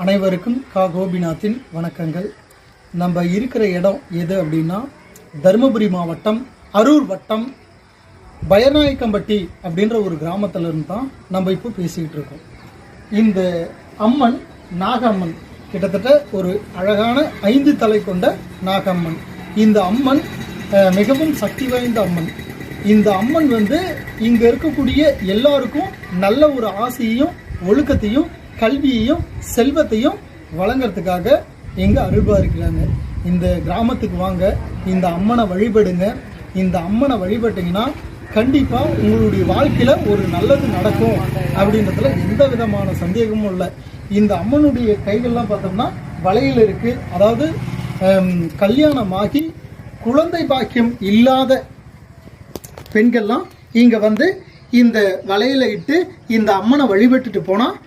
அனைவருக்கும் கோபிநாத்தின் வணக்கங்கள். நம்ம இருக்கிற இடம் எது அப்படின்னா தருமபுரி மாவட்டம் அரூர் வட்டம் பயநாயக்கம்பட்டி அப்படின்ற ஒரு கிராமத்தில் இருந்து தான் நம்ம இப்போ பேசிக்கிட்டு இருக்கோம். இந்த அம்மன் நாகம்மன் கிட்டத்தட்ட ஒரு அழகான 5 தலை கொண்ட நாகம்மன். இந்த அம்மன் மிகவும் சக்தி வாய்ந்த அம்மன். இந்த அம்மன் இங்கே இருக்கக்கூடிய எல்லாருக்கும் நல்ல ஒரு ஆசையையும் ஒழுக்கத்தையும் கல்வியையும் செல்வத்தையும் வழங்கிறதுக்காக எங்கே அருள்பாலிக்கிறாங்க. இந்த கிராமத்துக்கு வாங்க, இந்த அம்மனை வழிபடுங்க. இந்த அம்மனை வழிபட்டிங்கன்னா கண்டிப்பாக உங்களுடைய வாழ்க்கையில் ஒரு நல்லது நடக்கும் அப்படின்றதுல எந்த விதமான சந்தேகமும் இல்லை. இந்த அம்மனுடைய கைகள்லாம் பார்த்தோம்னா வளையல் இருக்குது. அதாவது கல்யாணமாகி குழந்தை பாக்கியம் இல்லாத பெண்கள்லாம் இங்கே இந்த வளையலை இட்டு இந்த அம்மனை வழிபட்டுட்டு போனால்